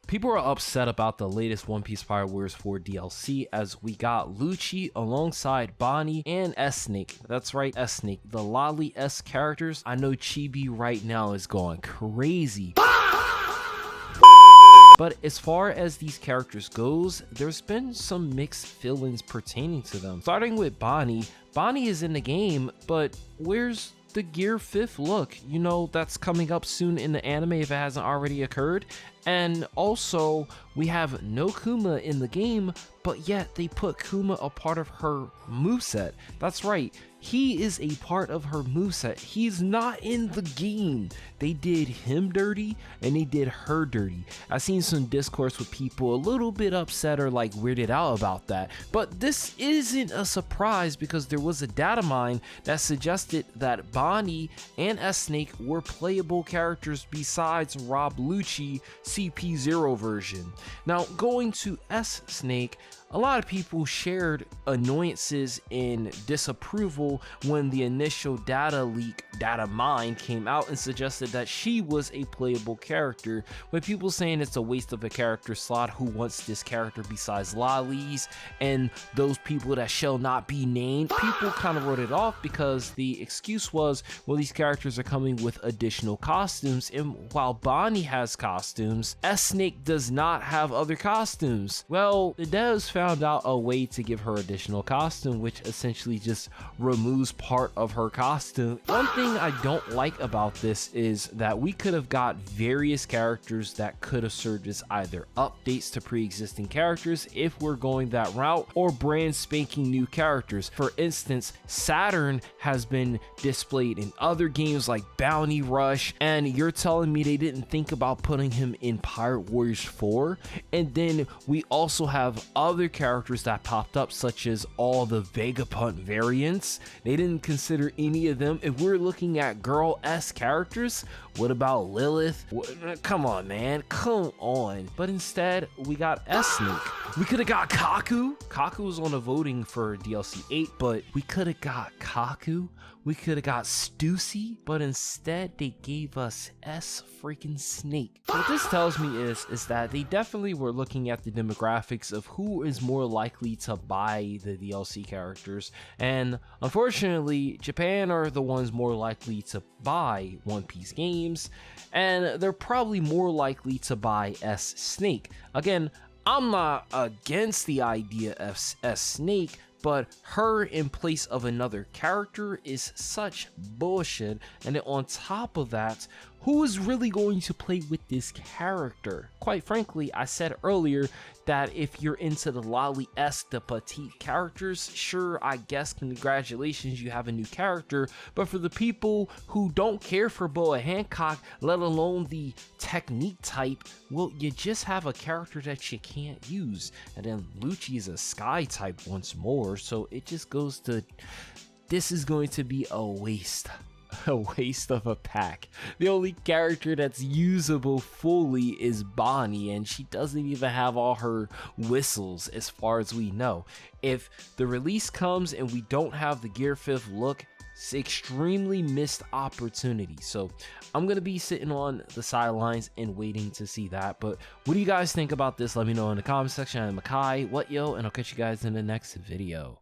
People are upset about the latest One Piece Pirate Warriors 4 DLC, as we got Lucci alongside Bonny and s-nake. That's right, s-nake, the Lolly-esque characters. I know Chibi right now is going crazy. But as far as these characters goes, there's been some mixed feelings pertaining to them. Starting with Bonny. Bonny is in the game, but where's the Gear 5th look? You know, that's coming up soon in the anime if it hasn't already occurred. And also, we have no Kuma in the game, but yet they put Kuma a part of her moveset. That's right, he is a part of her moveset. He's not in the game. They did him dirty and they did her dirty. I've seen some discourse with people a little bit upset or like weirded out about that, but this isn't a surprise because there was a data mine that suggested that Bonny and s-nake were playable characters besides Rob Lucci CP0 version. Now, going to s-nake, a lot of people shared annoyances and disapproval when the initial data mine came out and suggested that she was a playable character, with people saying it's a waste of a character slot. Who wants this character besides lollies and those people that shall not be named? People kind of wrote it off because the excuse was, well, these characters are coming with additional costumes, and while Bonny has costumes, s-nake does not have other costumes. Well, the devs found out a way to give her additional costume, which essentially just removes part of her costume. One thing I don't like about this is that we could have got various characters that could have served as either updates to pre-existing characters if we're going that route, or brand spanking new characters. For instance, Saturn has been displayed in other games like Bounty Rush, and you're telling me they didn't think about putting him in Pirate Warriors 4? And then we also have other characters that popped up, such as all the Vegapunk variants. They didn't consider any of them. If we're looking at girl-esque characters, what about Lilith? Come on, man, come on. But instead, we got s-nake. We could have got Kaku. Kaku was on the voting for DLC 8, but we could have got Kaku. We could have got Stussy, but instead they gave us s-freaking-snake. So what this tells me is that they definitely were looking at the demographics of who is more likely to buy the DLC characters, and unfortunately Japan are the ones more likely to buy One Piece games, and they're probably more likely to buy s-nake. Again, I'm not against the idea of s-nake, but her in place of another character is such bullshit. And then on top of that, who is really going to play with this character? Quite frankly, I said earlier that if you're into the lolly-esque, the petite characters, sure, I guess congratulations, you have a new character. But for the people who don't care for Boa Hancock, let alone the technique type, well, you just have a character that you can't use. And then Lucci is a sky type once more, so it just goes to, this is going to be a waste of a pack. The only character that's usable fully is Bonny, and she doesn't even have all her whistles as far as we know. If the release comes and we don't have the Gear 5th look, it's extremely missed opportunity. So I'm gonna be sitting on the sidelines and waiting to see that. But what do you guys think about this? Let me know in the comment section. I'm Makai, what yo, and I'll catch you guys in the next video.